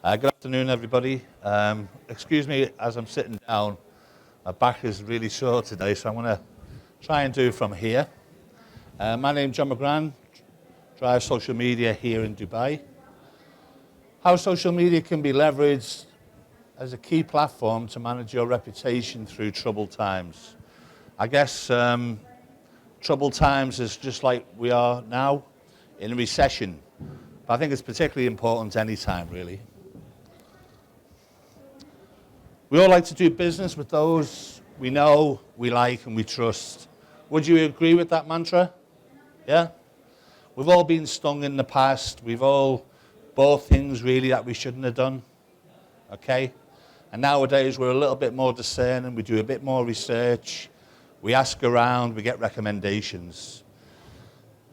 Good afternoon, everybody. Excuse me as I'm sitting down. My back is really sore today, so I'm going to try and do it from here. My name's John McGrann, drive social media here in Dubai. How social media can be leveraged as a key platform to manage your reputation through troubled times. I guess troubled times is just like we are now in a recession, but I think it's particularly important any time, really. We all like to do business with those we know, we like, and we trust. Would you agree with that mantra? Yeah? We've all been stung in the past. We've all bought things really that we shouldn't have done. Okay? And nowadays we're a little bit more discerning. We do a bit more research. We ask around. We get recommendations.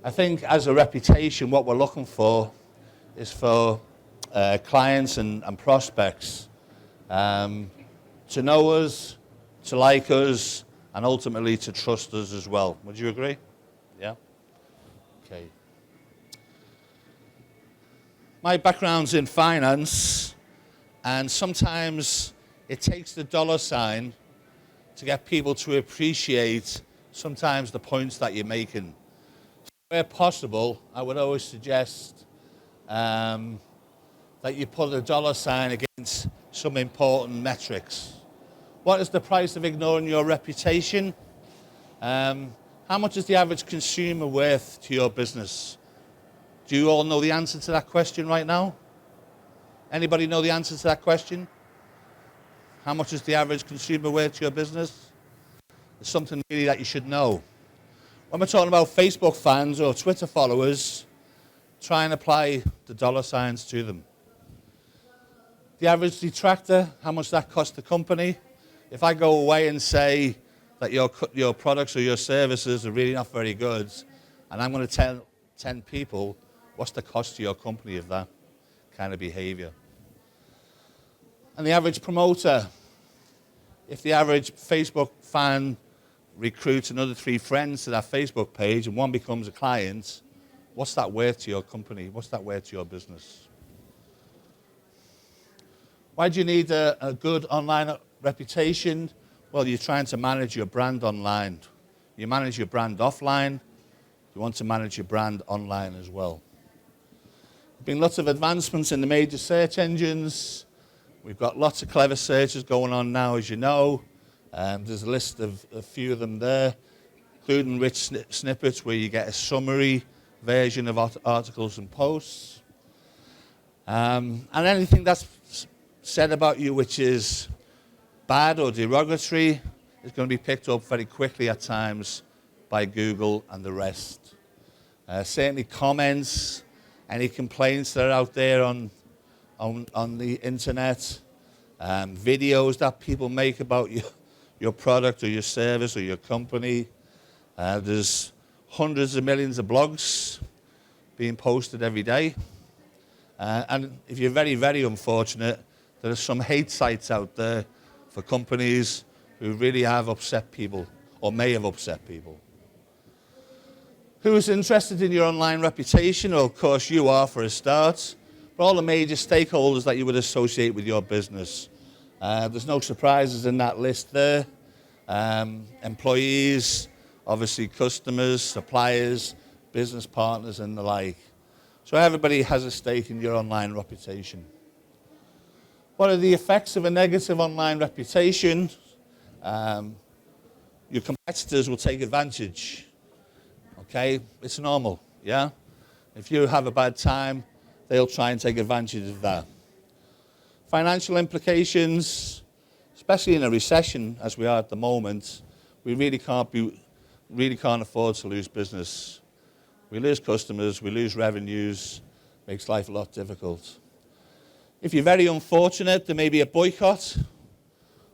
I think as a reputation, what we're looking for is for clients and prospects to know us, to like us, and ultimately to trust us as well. Would you agree? Yeah? Okay. My background's in finance, and sometimes it takes the dollar sign to get people to appreciate sometimes the points that you're making. Where possible, I would always suggest that you put a dollar sign against some important metrics. What is the price of ignoring your reputation? How much is the average consumer worth to your business? Do you all know the answer to that question right now? Anybody know the answer to that question? How much is the average consumer worth to your business? It's something really that you should know. When we're talking about Facebook fans or Twitter followers, try and apply the dollar signs to them. The average detractor, how much that costs the company? If I go away and say that your products or your services are really not very good, and I'm going to tell 10 people, what's the cost to your company of that kind of behavior? And the average promoter, if the average Facebook fan recruits another 3 friends to that Facebook page and one becomes a client, what's that worth to your company? What's that worth to your business? Why do you need a good online reputation? Well, you're trying to manage your brand online. You manage your brand offline. You want to manage your brand online as well. There have been lots of advancements in the major search engines. We've got lots of clever searches going on now, as you know. There's a list of a few of them there, including rich snippets where you get a summary version of articles and posts. And anything that's said about you which is bad or derogatory is going to be picked up very quickly at times by Google and the rest. Certainly comments, any complaints that are out there on the internet, videos that people make about your product or your service or your company. There's hundreds of millions of blogs being posted every day. And if you're very, very unfortunate, there are some hate sites out there for companies who really have upset people or may have upset people. Who is interested in your online reputation? Well, of course, you are for a start. But all the major stakeholders that you would associate with your business. There's no surprises in that list there. Employees, obviously customers, suppliers, business partners, and the like. So everybody has a stake in your online reputation. What are the effects of a negative online reputation? Your competitors will take advantage. Okay, it's normal, yeah? If you have a bad time, they'll try and take advantage of that. Financial implications, especially in a recession as we are at the moment, we really can't afford to lose business. We lose customers, we lose revenues, makes life a lot difficult. If you're very unfortunate, there may be a boycott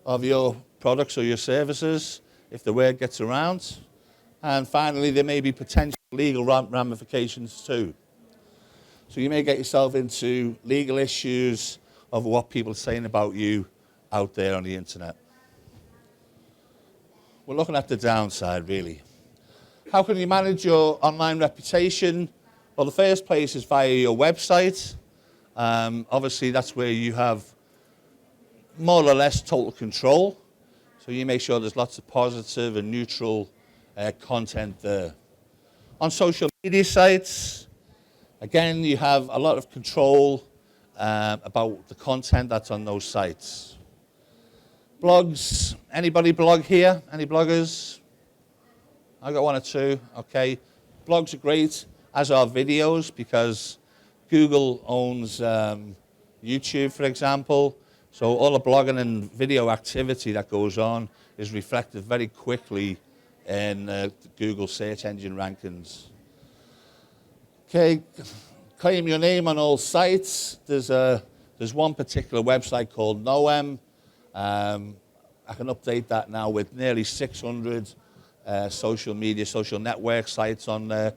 of your products or your services if the word gets around. And finally, there may be potential legal ramifications too. So you may get yourself into legal issues over what people are saying about you out there on the internet. We're looking at the downside, really. How can you manage your online reputation? Well, the first place is via your website. Obviously, that's where you have more or less total control. So you make sure there's lots of positive and neutral content there. On social media sites, again, you have a lot of control about the content that's on those sites. Blogs, anybody blog here? Any bloggers? I got one or two, okay. Blogs are great, as are videos, because Google owns YouTube, for example. So all the blogging and video activity that goes on is reflected very quickly in Google search engine rankings. Okay, claim your name on all sites. There's one particular website called Noem. I can update that now with nearly 600 social media, social network sites on there,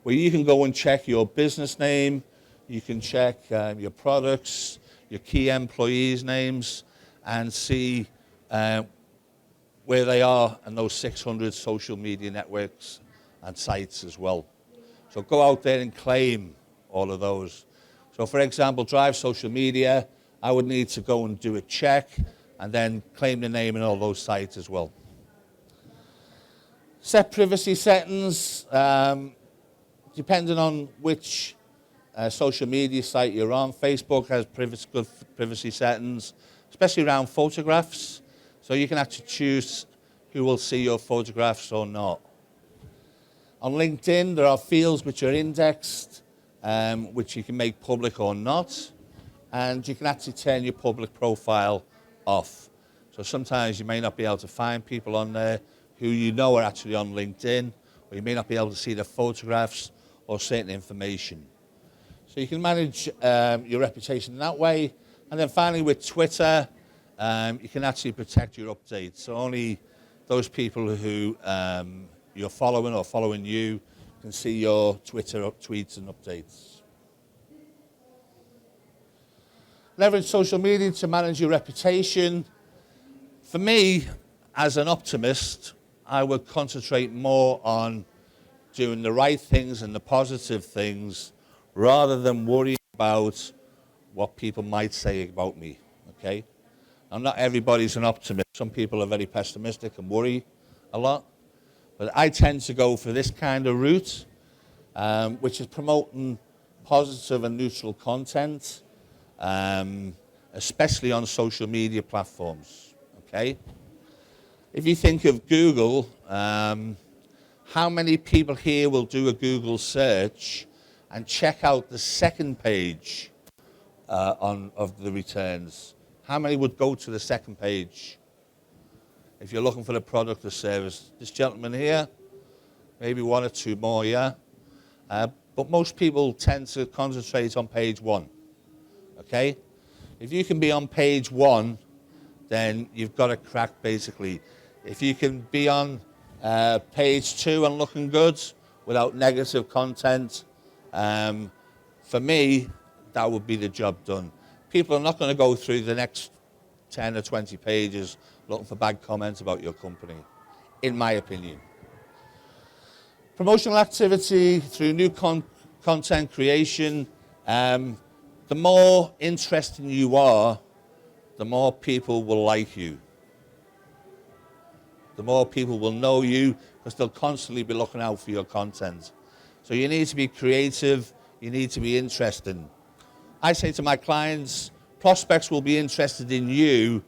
where you can go and check your business name, you can check your products, your key employees' names, and see where they are in those 600 social media networks and sites as well. So go out there and claim all of those. So for example, Drive Social Media, I would need to go and do a check and then claim the name in all those sites as well. Set privacy settings, depending on which social media site you're on. Facebook has good privacy settings, especially around photographs. So you can actually choose who will see your photographs or not. On LinkedIn, there are fields which are indexed, which you can make public or not. And you can actually turn your public profile off. So sometimes you may not be able to find people on there who you know are actually on LinkedIn, or you may not be able to see their photographs or certain information. So you can manage your reputation that way. And then finally with Twitter, you can actually protect your updates. So only those people who you're following or following you can see your Twitter tweets and updates. Leverage social media to manage your reputation. For me, as an optimist, I would concentrate more on doing the right things and the positive things rather than worrying about what people might say about me, okay? Now, not everybody's an optimist. Some people are very pessimistic and worry a lot. But I tend to go for this kind of route, which is promoting positive and neutral content, especially on social media platforms, okay? If you think of Google, how many people here will do a Google search and check out the second page of the returns? How many would go to the second page if you're looking for the product or service? This gentleman here, maybe one or two more, yeah? But most people tend to concentrate on page one, okay? If you can be on page one, then you've got a crack, basically. If you can be on page two and looking good without negative content, for me, that would be the job done. People are not going to go through the next 10 or 20 pages looking for bad comments about your company, in my opinion. Promotional activity through new content creation. The more interesting you are, the more people will like you. The more people will know you, because they'll constantly be looking out for your content. So you need to be creative, you need to be interesting. I say to my clients, prospects will be interested in you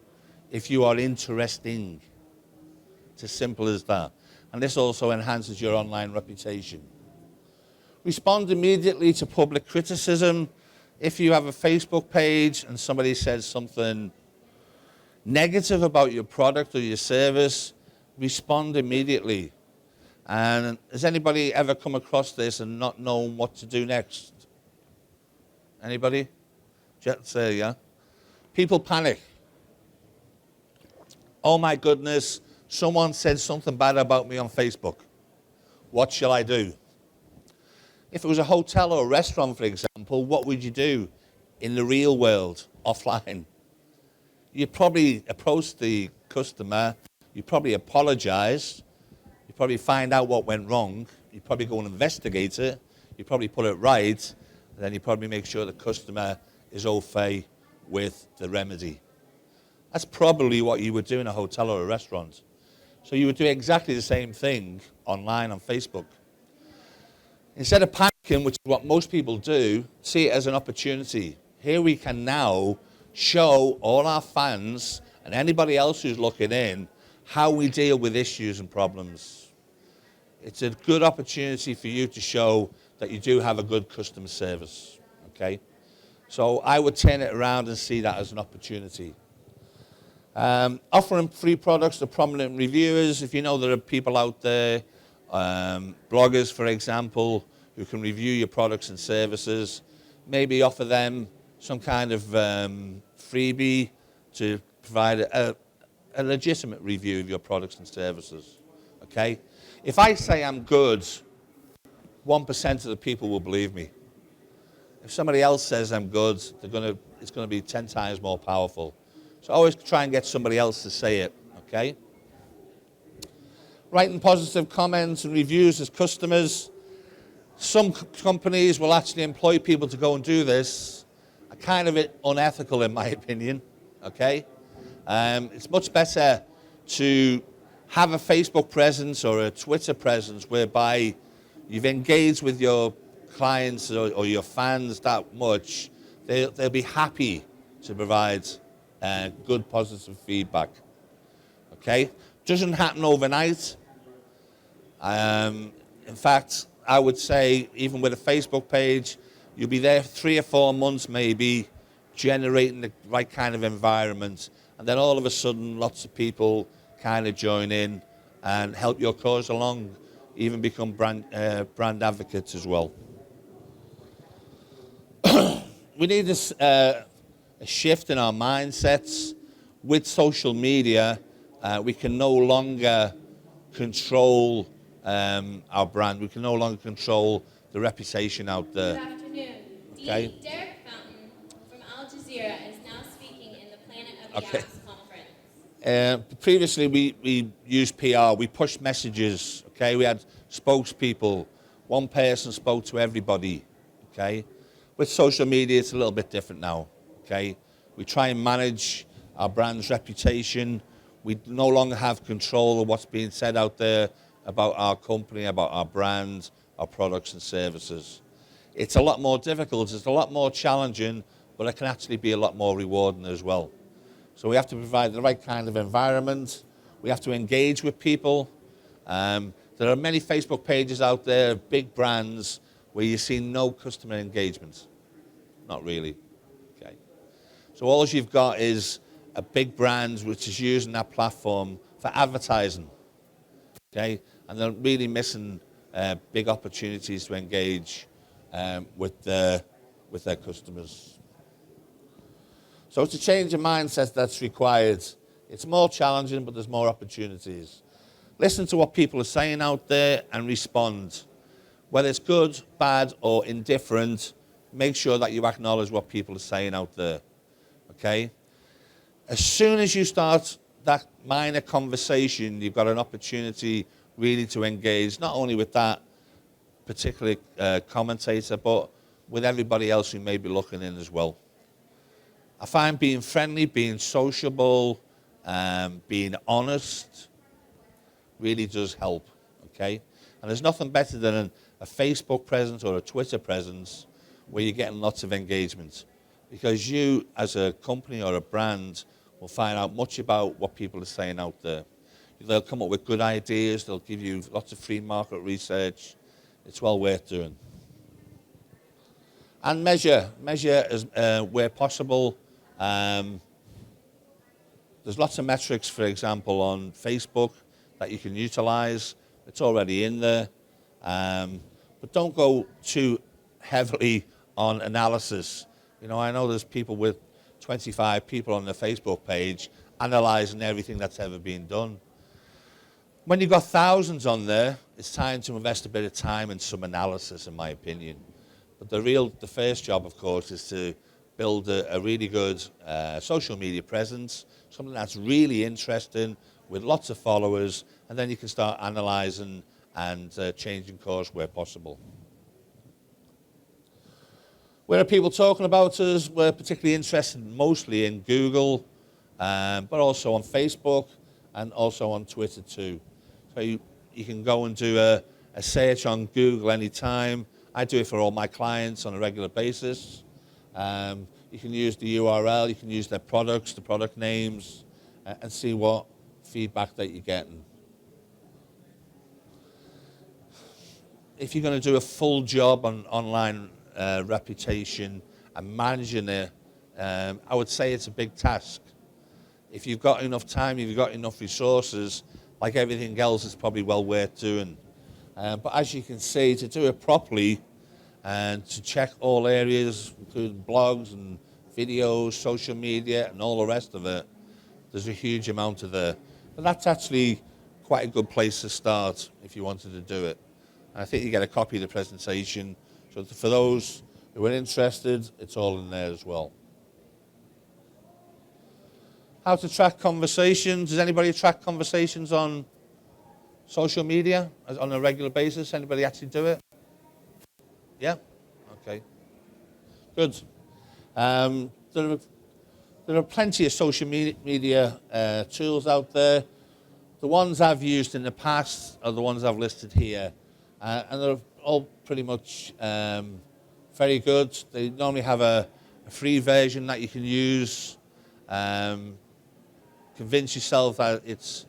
if you are interesting. It's as simple as that. And this also enhances your online reputation. Respond immediately to public criticism. If you have a Facebook page and somebody says something negative about your product or your service, respond immediately. And has anybody ever come across this and not known what to do next? Anybody? Say, yeah. People panic. Oh my goodness, someone said something bad about me on Facebook. What shall I do? If it was a hotel or a restaurant, for example, what would you do in the real world, offline? You'd probably approach the customer, you'd probably apologize, you'd probably find out what went wrong, you'd probably go and investigate it, you'd probably put it right, and then you'd probably make sure the customer is au fait with the remedy. That's probably what you would do in a hotel or a restaurant. So you would do exactly the same thing online on Facebook. Instead of panicking, which is what most people do, see it as an opportunity. Here we can now show all our fans and anybody else who's looking in how we deal with issues and problems. It's a good opportunity for you to show that you do have a good customer service, okay? So I would turn it around and see that as an opportunity. Offering free products to prominent reviewers. If you know there are people out there, bloggers, for example, who can review your products and services, maybe offer them some kind of freebie to provide a legitimate review of your products and services, okay? If I say I'm good, 1% of the people will believe me. If somebody else says I'm good, it's going to be 10 times more powerful. So always try and get somebody else to say it, okay? Writing positive comments and reviews as customers. Some companies will actually employ people to go and do this. Kind of unethical in my opinion, okay? It's much better to have a Facebook presence or a Twitter presence whereby you've engaged with your clients or your fans that much, they'll be happy to provide good positive feedback, okay? Doesn't happen overnight. In fact, I would say even with a Facebook page, you'll be there 3 or 4 months maybe, generating the right kind of environment, and then all of a sudden lots of people kind of join in and help your cause along, even become brand advocates as well. We need this a shift in our mindsets. With social media, we can no longer control our brand. We can no longer control the reputation out there. Good afternoon. Okay. Derek Fountain from Al Jazeera is now speaking in the Planet of the Apps conference. Previously, we used PR. We pushed messages. Okay, we had spokespeople. One person spoke to everybody. Okay, with social media, it's a little bit different now. Okay, we try and manage our brand's reputation. We no longer have control of what's being said out there about our company, about our brand, our products and services. It's a lot more difficult, it's a lot more challenging, but it can actually be a lot more rewarding as well. So we have to provide the right kind of environment. We have to engage with people. There are many Facebook pages out there, big brands, where you see no customer engagement. Not really. Okay. So all you've got is a big brand which is using that platform for advertising. Okay, and they're really missing big opportunities to engage with their customers. So it's a change of mindset that's required. It's more challenging, but there's more opportunities. Listen to what people are saying out there and respond. Whether it's good, bad, or indifferent, make sure that you acknowledge what people are saying out there. Okay? As soon as you start that minor conversation, you've got an opportunity really to engage, not only with that particular commentator, but with everybody else who may be looking in as well. I find being friendly, being sociable, being honest really does help, okay? And there's nothing better than a Facebook presence or a Twitter presence where you're getting lots of engagement, because you, as a company or a brand, will find out much about what people are saying out there. They'll come up with good ideas. They'll give you lots of free market research. It's well worth doing. And measure as where possible. There's lots of metrics, for example, on Facebook that you can utilize. It's already in there. But don't go too heavily on analysis. You know, I know there's people with 25 people on their Facebook page analysing everything that's ever been done. When you've got thousands on there, it's time to invest a bit of time in some analysis, in my opinion. But the first job, of course, is to build a really good social media presence, something that's really interesting, with lots of followers, and then you can start analysing and changing course where possible. Where are people talking about us? We're particularly interested mostly in Google, but also on Facebook and also on Twitter too. So you can go and do a search on Google anytime. I do it for all my clients on a regular basis. You can use the URL, you can use their products, the product names, and see what feedback that you're getting. If you're going to do a full job on online reputation and managing it, I would say it's a big task. If you've got enough time, if you've got enough resources, like everything else, it's probably well worth doing. But as you can see, to do it properly and to check all areas, including blogs and videos, social media, and all the rest of it, there's a huge amount of there. But that's actually quite a good place to start if you wanted to do it. And I think you get a copy of the presentation. So for those who are interested, it's all in there as well. How to track conversations. Does anybody track conversations on social media on a regular basis? Anybody actually do it? Yeah? Okay. Good. There are plenty of social media tools out there. The ones I've used in the past are the ones I've listed here. And they're all pretty much very good. They normally have a free version that you can use. Convince yourself that it's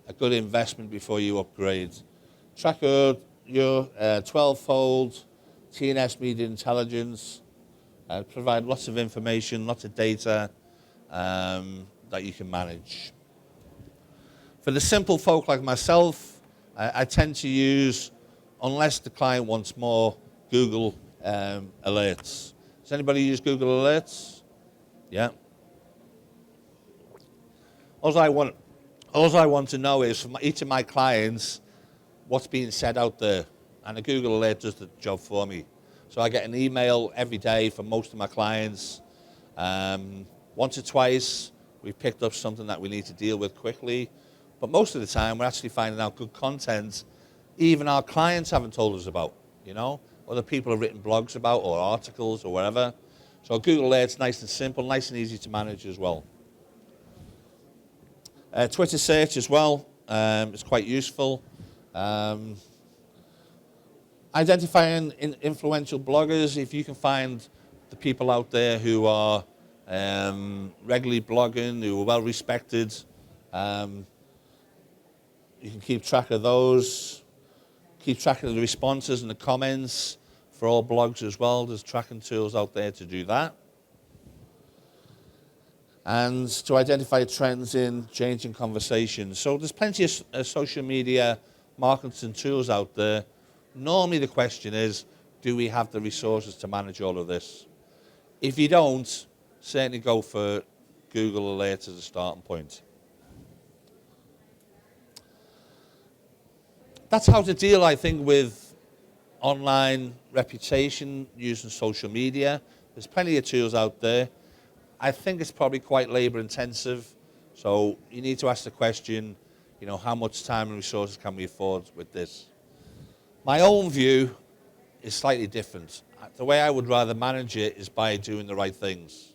a good investment before you upgrade. Track your 12-fold TNS media intelligence. Provide lots of information, lots of data that you can manage. For the simple folk like myself, I tend to use, unless the client wants more, Google alerts. Does anybody use Google Alerts? Yeah. All I want to know is from each of my clients what's being said out there, and a Google Alert does the job for me. So I get an email every day from most of my clients. Once or twice, we've picked up something that we need to deal with quickly, but most of the time we're actually finding out good content even our clients haven't told us about, other people have written blogs about or articles or whatever. So Google Alert's nice and simple, nice and easy to manage as well. Twitter search as well is quite useful. Identifying influential bloggers. If you can find the people out there who are regularly blogging, who are well respected, you can keep track of those. Keep track of the responses and the comments for all blogs as well. There's tracking tools out there to do that. And to identify trends in changing conversations. So there's plenty of social media marketing tools out there. Normally the question is, do we have the resources to manage all of this? If you don't, certainly go for Google Alerts as a starting point. That's how to deal, I think, with online reputation using social media. There's plenty of tools out there. I think it's probably quite labor intensive. So you need to ask the question, how much time and resources can we afford with this? My own view is slightly different. The way I would rather manage it is by doing the right things.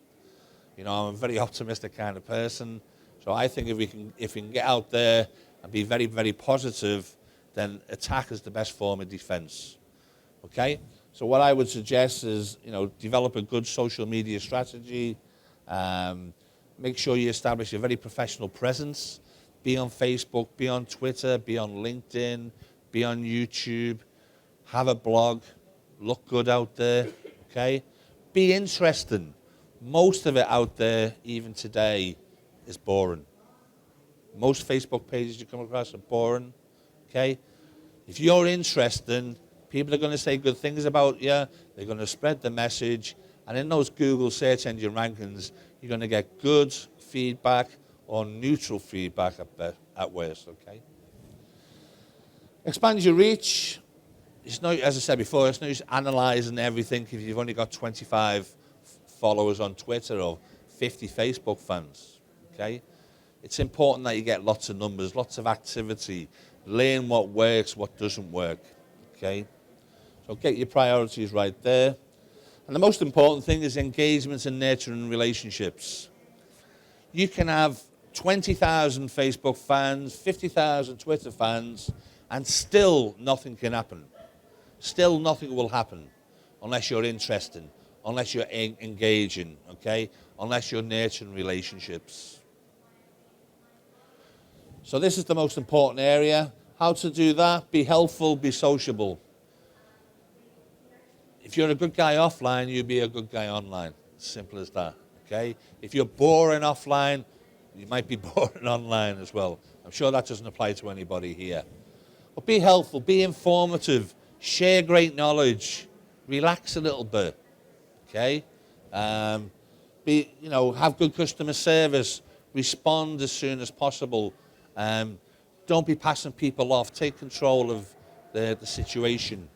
I'm a very optimistic kind of person. So I think if we can get out there and be very, very positive, then attack is the best form of defense. Okay? So what I would suggest is, develop a good social media strategy. Make sure you establish a very professional presence. Be on Facebook, be on Twitter, be on LinkedIn, be on YouTube. Have a blog. Look good out there. Okay? Be interesting. Most of it out there, even today, is boring. Most Facebook pages you come across are boring. Okay? If you're interesting, people are going to say good things about you. They're going to spread the message. And in those Google search engine rankings, you're going to get good feedback or neutral feedback at worst. Okay? Expand your reach. It's not, as I said before, it's not just analysing everything if you've only got 25 followers on Twitter or 50 Facebook fans. Okay? It's important that you get lots of numbers, lots of activity. Learn what works, what doesn't work. Okay? So get your priorities right there. And the most important thing is engagement and nurturing relationships. You can have 20,000 Facebook fans, 50,000 Twitter fans, and still nothing can happen. Still nothing will happen unless you're interested, unless you're engaging, okay? Unless you're nurturing relationships. So this is the most important area. How to do that? Be helpful, be sociable. If you're a good guy offline, you'll be a good guy online. Simple as that, okay? If you're boring offline, you might be boring online as well. I'm sure that doesn't apply to anybody here. But be helpful, be informative, share great knowledge, relax a little bit, okay? Have good customer service, respond as soon as possible. Don't be passing people off, take control of the situation.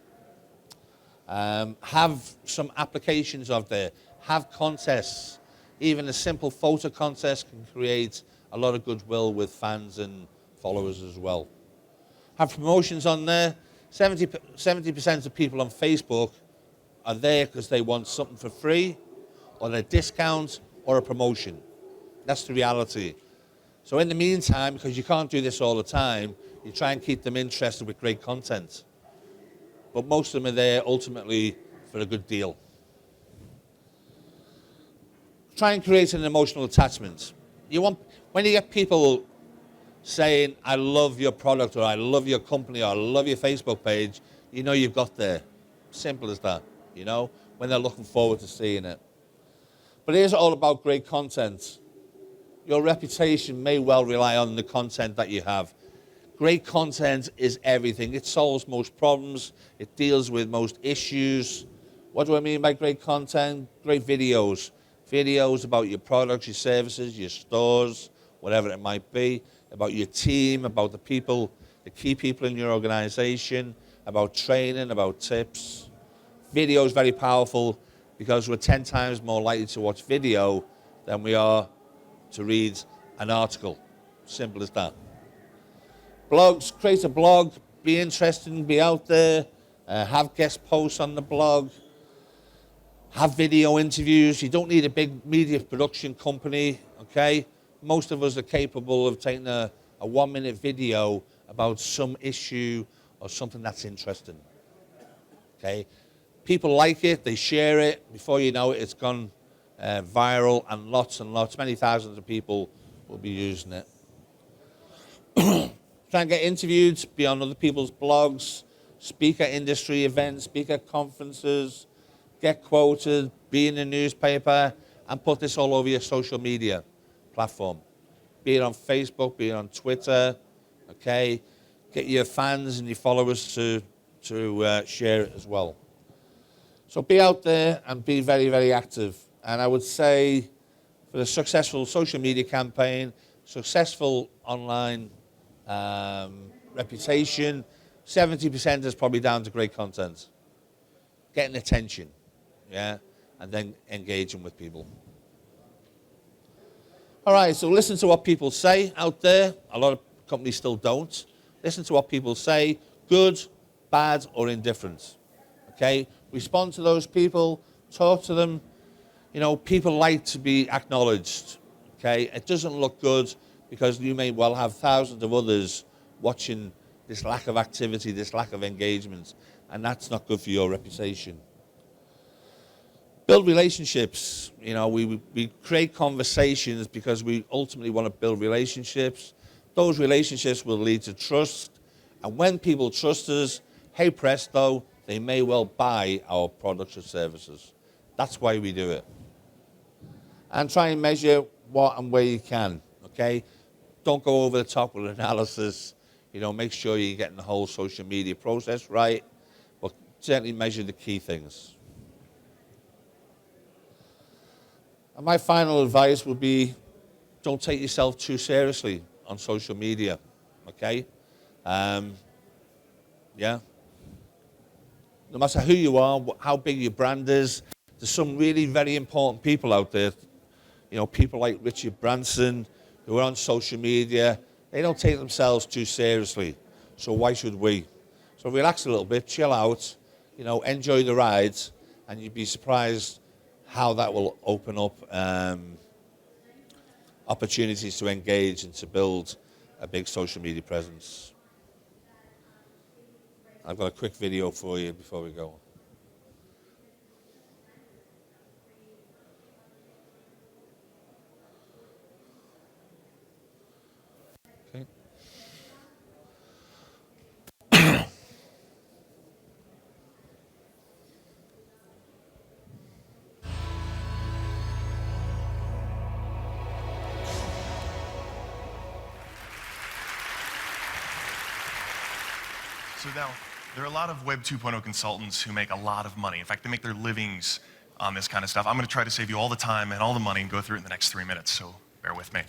Have some applications out there, have contests. Even a simple photo contest can create a lot of goodwill with fans and followers as well. Have promotions on there. 70% of people on Facebook are there because they want something for free, or a discount, or a promotion. That's the reality. So in the meantime, because you can't do this all the time, you try and keep them interested with great content. But most of them are there ultimately for a good deal. Try and create an emotional attachment. When you get people saying, I love your product, or I love your company, or I love your Facebook page, you know you've got there. Simple as that, when they're looking forward to seeing it. But it is all about great content. Your reputation may well rely on the content that you have. Great content is everything. It solves most problems. It deals with most issues. What do I mean by great content? Great videos. Videos about your products, your services, your stores, whatever it might be, about your team, about the people, the key people in your organization, about training, about tips. Video is very powerful because we're 10 times more likely to watch video than we are to read an article. Simple as that. Blogs, create a blog, be interesting, be out there, have guest posts on the blog, have video interviews. You don't need a big media production company, okay? Most of us are capable of taking a 1-minute video about some issue or something that's interesting, okay? People like it, they share it. Before you know it, it's gone viral, and lots, many thousands of people will be using it. Try and get interviewed, be on other people's blogs, speak at industry events, speak at conferences, get quoted, be in the newspaper, and put this all over your social media platform. Be it on Facebook, be it on Twitter, okay? Get your fans and your followers to share it as well. So be out there and be very, very active. And I would say for a successful social media campaign, successful online reputation, 70% is probably down to great content. Getting attention, yeah, and then engaging with people. All right, so listen to what people say out there. A lot of companies still don't. Listen to what people say, good, bad, or indifferent. Okay? Respond to those people, talk to them. People like to be acknowledged. Okay? It doesn't look good because you may well have thousands of others watching this lack of activity, this lack of engagement, and that's not good for your reputation. Build relationships. We create conversations because we ultimately want to build relationships. Those relationships will lead to trust. And when people trust us, hey presto, they may well buy our products or services. That's why we do it. And try and measure what and where you can, okay? Don't go over the top with analysis. Make sure you're getting the whole social media process right, but certainly measure the key things. And my final advice would be, don't take yourself too seriously on social media, okay? Yeah. No matter who you are, how big your brand is, there's some really very important people out there. People like Richard Branson, who are on social media. They don't take themselves too seriously. So why should we? So relax a little bit, chill out, enjoy the rides, and you'd be surprised how that will open up opportunities to engage and to build a big social media presence. I've got a quick video for you before we go. Okay. So now, there are a lot of Web 2.0 consultants who make a lot of money. In fact, they make their livings on this kind of stuff. I'm going to try to save you all the time and all the money and go through it in the next 3 minutes, so bear with me. I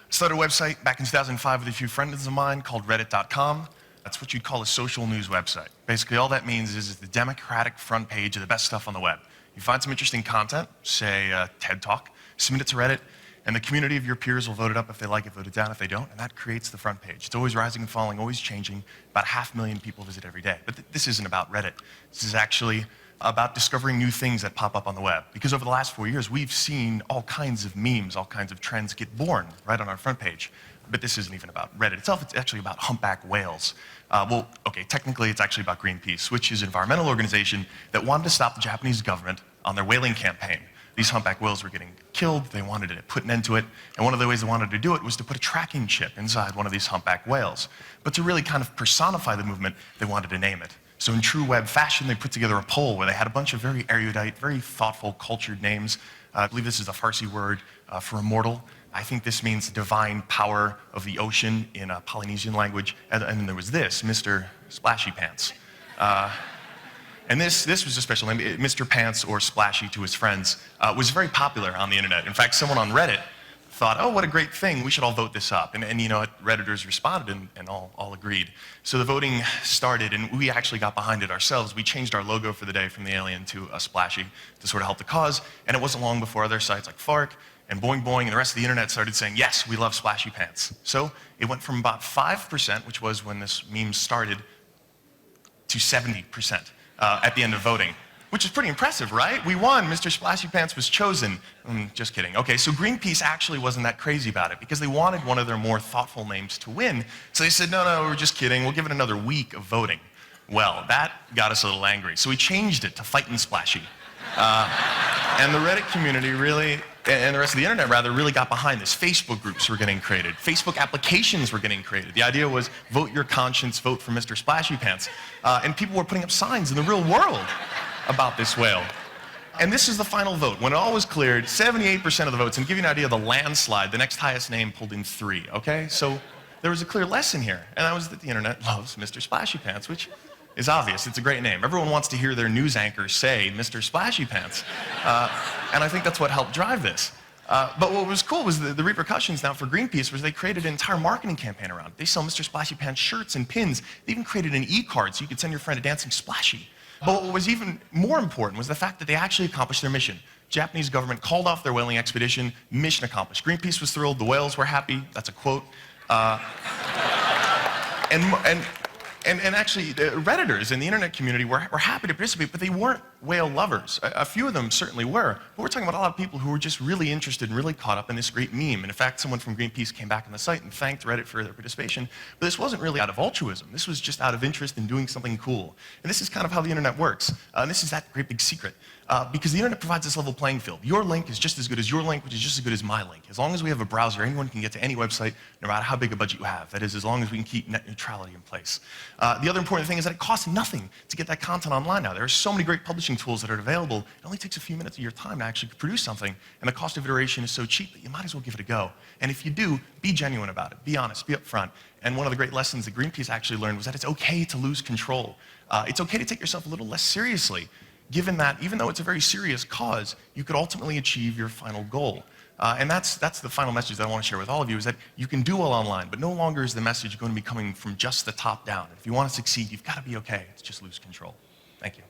started a website back in 2005 with a few friends of mine called Reddit.com. That's what you'd call a social news website. Basically, all that means is it's the democratic front page of the best stuff on the web. You find some interesting content, say a TED Talk, submit it to Reddit, and the community of your peers will vote it up if they like it, vote it down if they don't, and that creates the front page. It's always rising and falling, always changing. About 500,000 people visit every day. But this isn't about Reddit. This is actually about discovering new things that pop up on the web. Because over the last 4 years, we've seen all kinds of memes, all kinds of trends get born right on our front page. But this isn't even about Reddit itself, it's actually about humpback whales. Well, okay, technically it's actually about Greenpeace, which is an environmental organization that wanted to stop the Japanese government on their whaling campaign. These humpback whales were getting killed, they wanted to put an end to it, and one of the ways they wanted to do it was to put a tracking chip inside one of these humpback whales. But to really kind of personify the movement, they wanted to name it. So in true web fashion, they put together a poll where they had a bunch of very erudite, very thoughtful, cultured names. I believe this is a Farsi word for immortal. I think this means divine power of the ocean in a Polynesian language. And then there was this, Mr. Splashy Pants. And this was a special name. Mr. Pants, or Splashy to his friends, was very popular on the internet. In fact, someone on Reddit thought, oh, what a great thing, we should all vote this up. And you know, Redditors responded and all agreed. So the voting started, and we actually got behind it ourselves. We changed our logo for the day from the alien to a Splashy to sort of help the cause. And it wasn't long before other sites like Fark and Boing Boing and the rest of the internet started saying, yes, we love Splashy Pants. So it went from about 5%, which was when this meme started, to 70%. At the end of voting, which is pretty impressive, right? We won. Mr. Splashy Pants was chosen. Just kidding. Okay, so Greenpeace actually wasn't that crazy about it because they wanted one of their more thoughtful names to win. So they said, no, we're just kidding. We'll give it another week of voting. Well, that got us a little angry. So we changed it to Fightin' Splashy. And the Reddit community really, and the rest of the internet rather, really got behind this. Facebook groups were getting created. Facebook applications were getting created. The idea was vote your conscience, vote for Mr. Splashy Pants. And people were putting up signs in the real world about this whale. And this is the final vote. When it all was cleared, 78% of the votes, and to give you an idea of the landslide, the next highest name pulled in 3, okay? So there was a clear lesson here, and that was that the internet loves Mr. Splashy Pants, which is obvious. It's a great name. Everyone wants to hear their news anchor say Mr. Splashy Pants. And I think that's what helped drive this. But what was cool was the repercussions now for Greenpeace was they created an entire marketing campaign around it. They sell Mr. Splashy Pants shirts and pins. They even created an e-card so you could send your friend a dancing splashy. But what was even more important was the fact that they actually accomplished their mission. Japanese government called off their whaling expedition, mission accomplished. Greenpeace was thrilled, the whales were happy, that's a quote. And actually, the Redditors in the internet community were happy to participate, but they weren't whale lovers. A few of them certainly were. But we're talking about a lot of people who were just really interested and really caught up in this great meme. And in fact, someone from Greenpeace came back on the site and thanked Reddit for their participation. But this wasn't really out of altruism. This was just out of interest in doing something cool. And this is kind of how the internet works. And this is that great big secret. Because the internet provides this level playing field. Your link is just as good as your link, which is just as good as my link. As long as we have a browser, anyone can get to any website, no matter how big a budget you have. That is, as long as we can keep net neutrality in place. The other important thing is that it costs nothing to get that content online now. There are so many great publishing tools that are available. It only takes a few minutes of your time to actually produce something, and the cost of iteration is so cheap that you might as well give it a go. And if you do, be genuine about it. Be honest, be upfront. And one of the great lessons that Greenpeace actually learned was that it's okay to lose control. It's okay to take yourself a little less seriously, given that even though it's a very serious cause, you could ultimately achieve your final goal. And that's the final message that I want to share with all of you, is that you can do well online, but no longer is the message going to be coming from just the top down. If you want to succeed, you've got to be okay to just lose control. Thank you.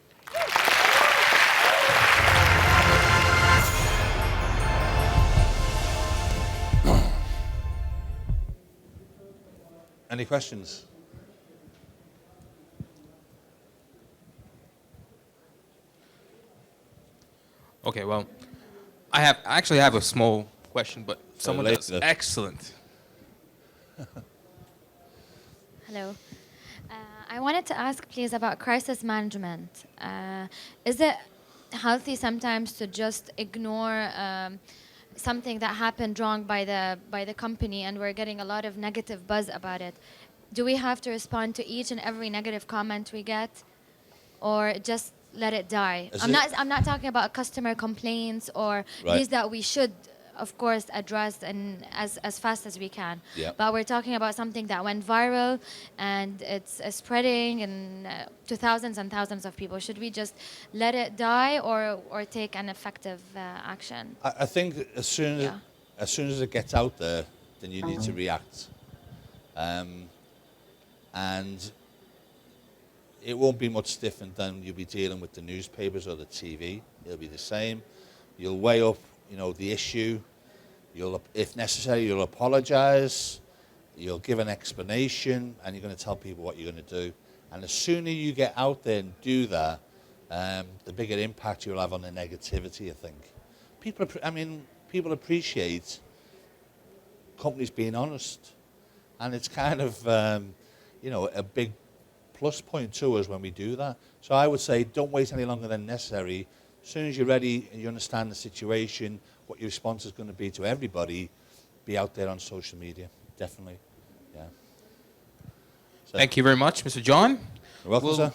Any questions? Okay, well, I actually have a small question, but someone does. Excellent. Hello. I wanted to ask, please, about crisis management. Is it healthy sometimes to just ignore something that happened wrong by the company, and we're getting a lot of negative buzz about it? Do we have to respond to each and every negative comment we get, or just let it die? I'm not talking about customer complaints or these that we should, of course, address and as fast as we can. Yeah. But we're talking about something that went viral and it's spreading and to thousands and thousands of people. Should we just let it die or take an effective action? I think as soon as it gets out there, then you need to react. And it won't be much different than you'll be dealing with the newspapers or the TV. It'll be the same. You'll weigh up, the issue. If necessary, you'll apologize. You'll give an explanation, and you're going to tell people what you're going to do. And the sooner you get out there and do that, the bigger impact you'll have on the negativity, I think. People appreciate companies being honest. And it's kind of, a big plus point to us when we do that. So I would say don't wait any longer than necessary. As soon as you're ready and you understand the situation, what your response is going to be to everybody, be out there on social media, definitely. Yeah. So, thank you very much, Mr. John. You're welcome, sir.